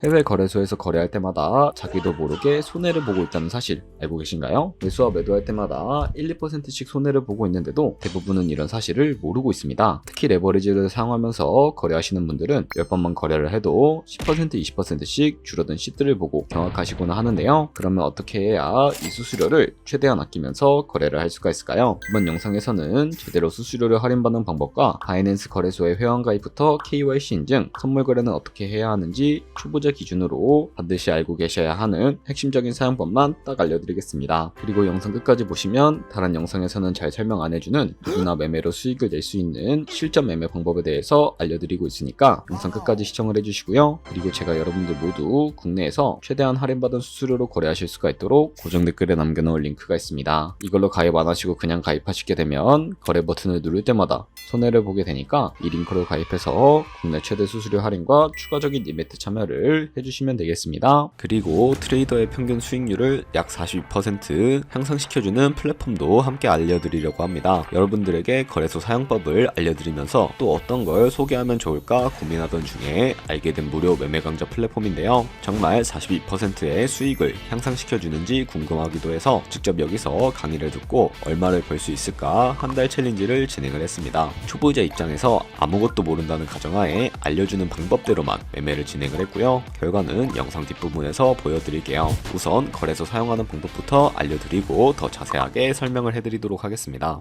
해외 거래소에서 거래할 때마다 자기도 모르게 손해를 보고 있다는 사실 알고 계신가요? 매수와 매도할 때마다 1, 2%씩 손해를 보고 있는데도 대부분은 이런 사실을 모르고 있습니다. 특히 레버리지를 사용하면서 거래하시는 분들은 10번만 거래를 해도 10%, 20%씩 줄어든 시트를 보고 경악하시곤 하는데요. 그러면 어떻게 해야 이 수수료를 최대한 아끼면서 거래를 할 수가 있을까요? 이번 영상에서는 제대로 수수료를 할인받는 방법과 바이낸스 거래소의 회원가입부터 KYC 인증, 선물 거래는 어떻게 해야 하는지 초보자 기준으로 반드시 알고 계셔야 하는 핵심적인 사용법만 딱 알려드리겠습니다. 그리고 영상 끝까지 보시면 다른 영상에서는 잘 설명 안 해주는 누구나 매매로 수익을 낼 수 있는 실전 매매 방법에 대해서 알려드리고 있으니까 영상 끝까지 시청을 해주시고요. 그리고 제가 여러분들 모두 국내에서 최대한 할인받은 수수료로 거래하실 수가 있도록 고정 댓글에 남겨놓을 링크가 있습니다. 이걸로 가입 안 하시고 그냥 가입하시게 되면 거래 버튼을 누를 때마다 손해를 보게 되니까 이 링크로 가입해서 국내 최대 수수료 할인과 추가적인 이벤트 참여를 해주시면 되겠습니다. 그리고 트레이더의 평균 수익률을 약 42% 향상시켜주는 플랫폼도 함께 알려드리려고 합니다. 여러분들에게 거래소 사용법을 알려드리면서 또 어떤 걸 소개하면 좋을까 고민하던 중에 알게 된 무료 매매 강좌 플랫폼인데요. 정말 42%의 수익을 향상시켜주는지 궁금하기도 해서 직접 여기서 강의를 듣고 얼마를 벌 수 있을까 한 달 챌린지를 진행을 했습니다. 초보자 입장에서 아무것도 모른다는 가정하에 알려주는 방법대로만 매매를 진행을 했고요. 결과는 영상 뒷부분에서 보여드릴게요. 우선 거래소 사용하는 방법부터 알려드리고 더 자세하게 설명을 해드리도록 하겠습니다.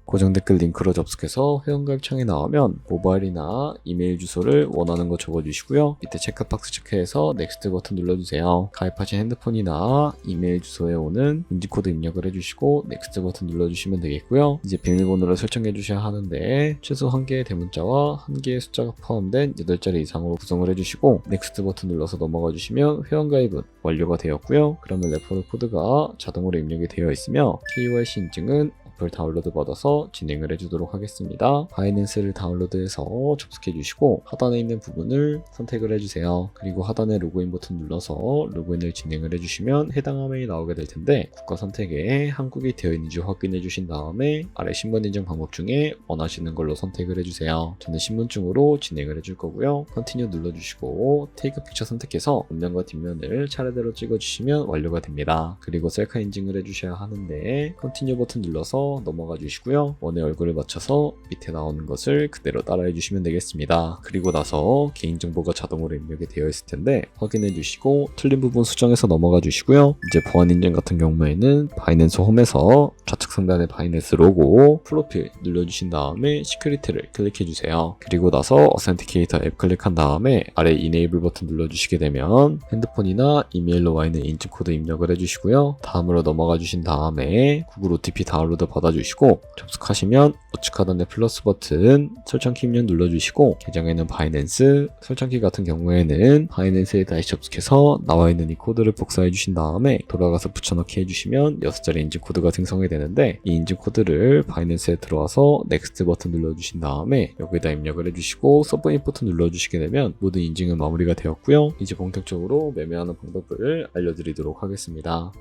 고정 댓글 링크로 접속해서 회원가입 창이 나오면 모바일이나 이메일 주소를 원하는 거 적어주시고요. 밑에 체크박스 체크해서 넥스트 버튼 눌러주세요. 가입하신 핸드폰이나 이메일 주소에 오는 인증코드 입력을 해주시고 넥스트 버튼 눌러주시면 되겠고요. 이제 비밀번호를 설정해 주셔야 하는데 최소 1개의 대문자와 1개의 숫자가 포함된 8자리 이상으로 구성을 해주시고 넥스트 버튼 눌러서 넘어가 주시면 회원가입은 완료가 되었고요. 그러면 레퍼럴 코드가 자동으로 입력이 되어 있으며 KYC 인증은 다운로드 받아서 진행을 해주도록 하겠습니다. 바이낸스를 다운로드해서 접속해 주시고 하단에 있는 부분을 선택을 해주세요. 그리고 하단에 로그인 버튼 눌러서 로그인을 진행을 해주시면 해당 화면이 나오게 될 텐데 국가 선택에 한국이 되어 있는지 확인해 주신 다음에 아래 신분 인증 방법 중에 원하시는 걸로 선택을 해주세요. 저는 신분증으로 진행을 해줄 거고요. 컨티뉴 눌러주시고 테이크 픽처 선택해서 앞면과 뒷면을 차례대로 찍어주시면 완료가 됩니다. 그리고 셀카 인증을 해주셔야 하는데 컨티뉴 버튼 눌러서 넘어가 주시고요. 원의 얼굴을 맞춰서 밑에 나오는 것을 그대로 따라해 주시면 되겠습니다. 그리고 나서 개인정보가 자동으로 입력이 되어 있을 텐데 확인해 주시고 틀린 부분 수정해서 넘어가 주시고요. 이제 보안 인증 같은 경우에는 바이낸스 홈에서 좌측 상단에 바이낸스 로고 프로필 눌러주신 다음에 시큐리티를 클릭해 주세요. 그리고 나서 어센티케이터 앱 클릭한 다음에 아래 이네이블 버튼 눌러주시게 되면 핸드폰이나 이메일로 와 있는 인증 코드 입력을 해주시고요. 다음으로 넘어가 주신 다음에 구글 OTP 다운로드 받아주시고 접속하시면 우측 하단의 플러스 버튼 설정키 입력 눌러주시고 계정에는 바이낸스, 설정키 같은 경우에는 바이낸스에 다시 접속해서 나와있는 이 코드를 복사해 주신 다음에 돌아가서 붙여넣기 해주시면 6자리 인증 코드가 생성이 되는데 이 인증 코드를 바이낸스에 들어와서 넥스트 버튼 눌러주신 다음에 여기다 입력을 해주시고 서브밋 버튼 눌러주시게 되면 모든 인증은 마무리가 되었고요. 이제 본격적으로 매매하는 방법을 알려드리도록 하겠습니다.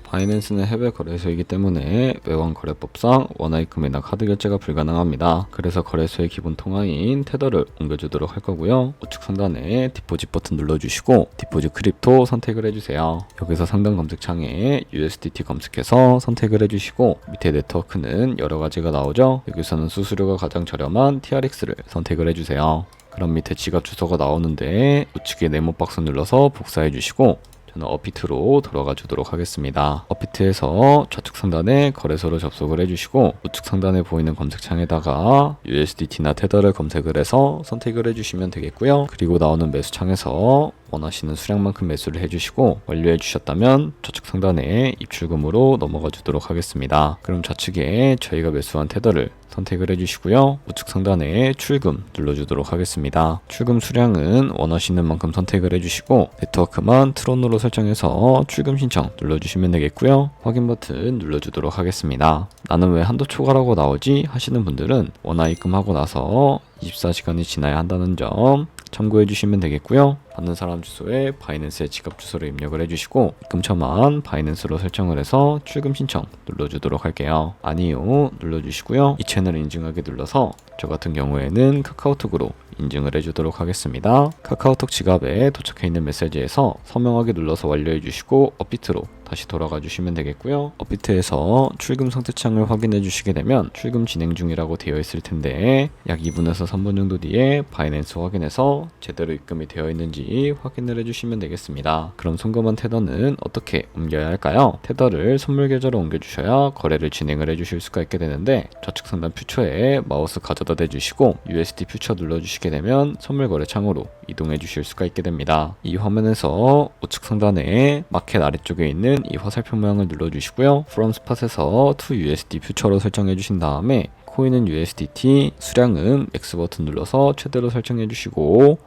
바이낸스는 해외 거래소이기 때문에 외환 거래법상 원화입금이나 카드 결제가 불가능합니다. 그래서 거래소의 기본 통화인 테더를 옮겨주도록 할 거고요. 우측 상단에 디포짓 버튼 눌러주시고 디포짓 크립토 선택을 해주세요. 여기서 상단 검색창에 USDT 검색해서 선택을 해주시고 밑에 네트워크는 여러 가지가 나오죠. 여기서는 수수료가 가장 저렴한 TRX를 선택을 해주세요. 그럼 밑에 지갑 주소가 나오는데 우측에 네모 박스 눌러서 복사해 주시고 저는 업비트로 들어가 주도록 하겠습니다. 업비트에서 좌측 상단에 거래소로 접속을 해주시고 우측 상단에 보이는 검색창에다가 USDT나 테더를 검색을 해서 선택을 해주시면 되겠고요. 그리고 나오는 매수창에서 원하시는 수량만큼 매수를 해주시고 완료해 주셨다면 좌측 상단에 입출금으로 넘어가 주도록 하겠습니다. 그럼 좌측에 저희가 매수한 테더를 선택을 해주시고요. 우측 상단에 출금 눌러주도록 하겠습니다. 출금 수량은 원하시는 만큼 선택을 해주시고 네트워크만 트론으로 설정해서 출금 신청 눌러주시면 되겠고요. 확인 버튼 눌러주도록 하겠습니다. 나는 왜 한도 초과라고 나오지 하시는 분들은 원화 입금하고 나서 24시간이 지나야 한다는 점 참고해 주시면 되겠고요. 받는 사람 주소에 바이낸스의 지갑 주소를 입력을 해주시고 입금처만 바이낸스로 설정을 해서 출금 신청 눌러주도록 할게요. 아니요 눌러주시고요. 이 채널 인증하기 눌러서 저 같은 경우에는 카카오톡으로 인증을 해주도록 하겠습니다. 카카오톡 지갑에 도착해 있는 메시지에서 서명하기 눌러서 완료해 주시고 업비트로 다시 돌아가 주시면 되겠고요. 업비트에서 출금 상태 창을 확인해 주시게 되면 출금 진행 중이라고 되어 있을 텐데 약 2분에서 3분 정도 뒤에 바이낸스 확인해서 제대로 입금이 되어 있는지 확인을 해 주시면 되겠습니다. 그럼 송금한 테더는 어떻게 옮겨야 할까요? 테더를 선물 계좌로 옮겨 주셔야 거래를 진행을 해 주실 수가 있게 되는데 좌측 상단 퓨처에 마우스 가져다 대 주시고 USD 퓨처 눌러 주시게 되면 선물 거래 창으로 이동해 주실 수가 있게 됩니다. 이 화면에서 우측 상단에 마켓 아래쪽에 있는 이 화살표 모양을 눌러주시고요. From Spot에서 to USD 퓨처로 설정해 주신 다음에 코인은 USDT, 수량은 X 버튼 눌러서 최대로 설정해 주시고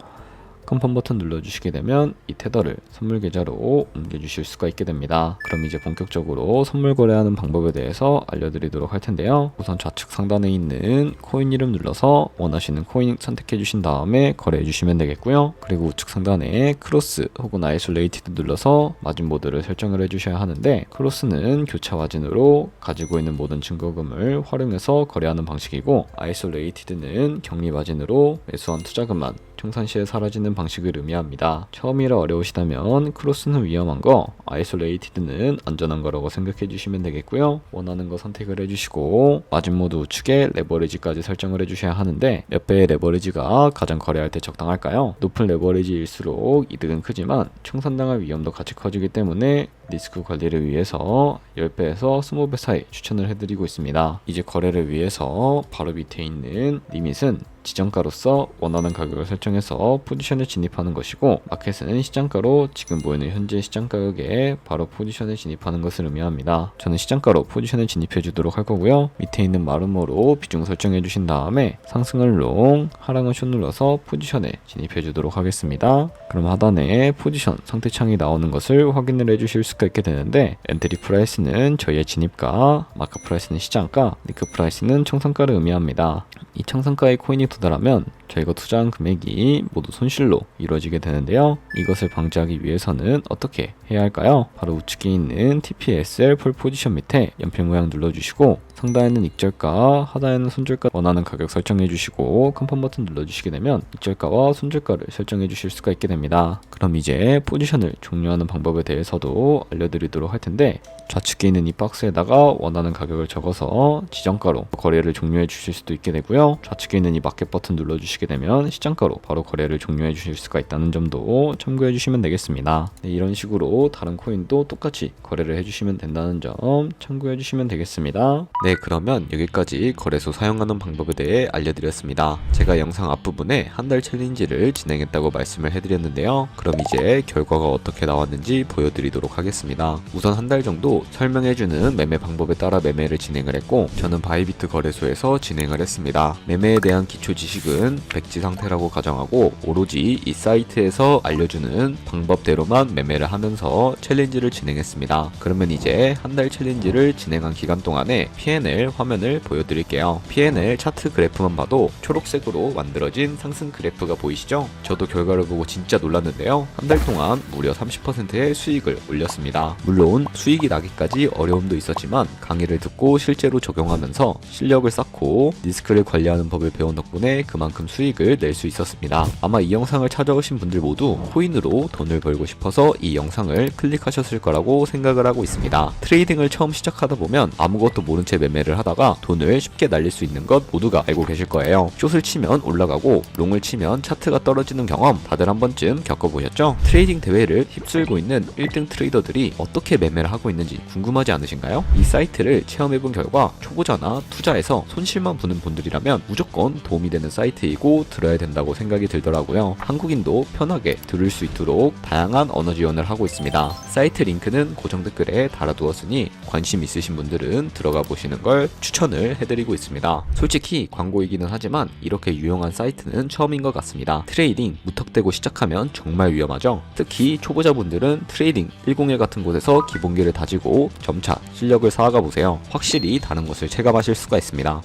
컨펌 버튼 눌러주시게 되면 이 테더를 선물 계좌로 옮겨주실 수가 있게 됩니다. 그럼 이제 본격적으로 선물 거래하는 방법에 대해서 알려드리도록 할 텐데요. 우선 좌측 상단에 있는 코인 이름 눌러서 원하시는 코인 선택해 주신 다음에 거래해 주시면 되겠고요. 그리고 우측 상단에 크로스 혹은 아이솔레이티드 눌러서 마진 모드를 설정을 해 주셔야 하는데 크로스는 교차 마진으로 가지고 있는 모든 증거금을 활용해서 거래하는 방식이고 아이솔레이티드는 격리 마진으로 매수한 투자금만 청산시에 사라지는 방식을 의미합니다. 처음이라 어려우시다면 크로스는 위험한 거, 아이솔레이티드는 안전한 거라고 생각해 주시면 되겠고요. 원하는 거 선택을 해주시고 마진 모드 우측에 레버리지까지 설정을 해주셔야 하는데 몇 배의 레버리지가 가장 거래할 때 적당할까요? 높은 레버리지일수록 이득은 크지만 청산당할 위험도 같이 커지기 때문에 리스크 관리를 위해서 10배에서 20배 사이 추천을 해드리고 있습니다. 이제 거래를 위해서 바로 밑에 있는 리밋은 지정가로서 원하는 가격을 설정해서 포지션에 진입하는 것이고 마켓은 시장가로 지금 보이는 현재 시장 가격에 바로 포지션에 진입하는 것을 의미합니다. 저는 시장가로 포지션에 진입해 주도록 할 거고요. 밑에 있는 마름모로 비중 설정해 주신 다음에 상승을 롱, 하락을 숏 눌러서 포지션에 진입해 주도록 하겠습니다. 그럼 하단에 포지션 상태창이 나오는 것을 확인을 해 주실 수가 있게 되는데 엔트리 프라이스는 저희의 진입가, 마크 프라이스는 시장가, 니크 프라이스는 청산가를 의미합니다. 이 청산가의 코인이 도달하면 저희가 투자한 금액이 모두 손실로 이루어지게 되는데요. 이것을 방지하기 위해서는 어떻게 해야 할까요? 바로 우측에 있는 TPSL 폴 포지션 밑에 연필 모양 눌러주시고 상단에는 익절가, 하단에는 손절가 원하는 가격 설정해 주시고 컨펌 버튼 눌러주시게 되면 익절가와 손절가를 설정해 주실 수가 있게 됩니다. 그럼 이제 포지션을 종료하는 방법에 대해서도 알려드리도록 할 텐데 좌측에 있는 이 박스에다가 원하는 가격을 적어서 지정가로 거래를 종료해 주실 수도 있게 되고요. 좌측에 있는 이 마켓 버튼 눌러주시게 되면 시장가로 바로 거래를 종료해 주실 수가 있다는 점도 참고해 주시면 되겠습니다. 네, 이런 식으로 다른 코인도 똑같이 거래를 해주시면 된다는 점 참고해 주시면 되겠습니다. 네, 그러면 여기까지 거래소 사용하는 방법에 대해 알려드렸습니다. 제가 영상 앞부분에 한 달 챌린지를 진행했다고 말씀을 해드렸는데요. 그럼 이제 결과가 어떻게 나왔는지 보여드리도록 하겠습니다. 우선 한 달 정도 설명해주는 매매 방법에 따라 매매를 진행을 했고 저는 바이비트 거래소에서 진행을 했습니다. 매매에 대한 기초 지식은 백지 상태라고 가정하고 오로지 이 사이트에서 알려주는 방법대로만 매매를 하면서 챌린지를 진행했습니다. 그러면 이제 한 달 챌린지를 진행한 기간 동안에 P&L 화면을 보여드릴게요. P&L 차트 그래프만 봐도 초록색으로 만들어진 상승 그래프가 보이시죠? 저도 결과를 보고 진짜 놀랐는데요. 한 달 동안 무려 30%의 수익을 올렸습니다. 물론 수익이 나기까지 어려움도 있었지만 강의를 듣고 실제로 적용하면서 실력을 쌓고 리스크를 관리하는 법을 배운 덕분에 그만큼 수익을 낼 수 있었습니다. 아마 이 영상을 찾아오신 분들 모두 코인으로 돈을 벌고 싶어서 이 영상을 클릭하셨을 거라고 생각을 하고 있습니다. 트레이딩을 처음 시작하다 보면 아무것도 모른 채 매매를 하다가 돈을 쉽게 날릴 수 있는 것 모두가 알고 계실 거예요. 숏을 치면 올라가고 롱을 치면 차트가 떨어지는 경험 다들 한 번쯤 겪어보셨죠? 트레이딩 대회를 휩쓸고 있는 1등 트레이더들이 어떻게 매매를 하고 있는지 궁금하지 않으신가요? 이 사이트를 체험해본 결과 초보자나 투자에서 손실만 보는 분들이라면 무조건 도움이 되는 사이트이고 들어야 된다고 생각이 들더라고요. 한국인도 편하게 들을 수 있도록 다양한 언어 지원을 하고 있습니다. 사이트 링크는 고정 댓글에 달아두었으니 관심 있으신 분들은 들어가 보시는 걸 추천을 해드리고 있습니다. 솔직히 광고이기는 하지만 이렇게 유용한 사이트는 처음인 것 같습니다. 트레이딩 무턱대고 시작하면 정말 위험하죠. 특히 초보자분들은 트레이딩 101 같은 곳에서 기본기를 다지고 점차 실력을 쌓아가 보세요. 확실히 다른 것을 체감하실 수가 있습니다.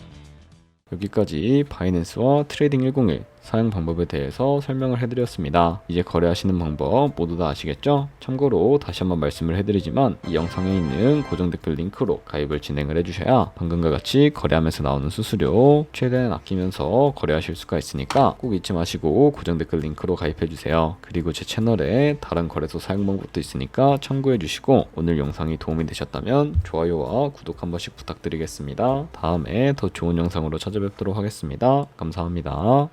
여기까지 바이낸스와 트레이딩 101 사용 방법에 대해서 설명을 해드렸습니다. 이제 거래하시는 방법 모두 다 아시겠죠? 참고로 다시 한번 말씀을 해드리지만 이 영상에 있는 고정 댓글 링크로 가입을 진행을 해주셔야 방금과 같이 거래하면서 나오는 수수료 최대한 아끼면서 거래하실 수가 있으니까 꼭 잊지 마시고 고정 댓글 링크로 가입해주세요. 그리고 제 채널에 다른 거래소 사용 방법도 있으니까 참고해주시고 오늘 영상이 도움이 되셨다면 좋아요와 구독 한 번씩 부탁드리겠습니다. 다음에 더 좋은 영상으로 찾아뵙도록 하겠습니다. 감사합니다.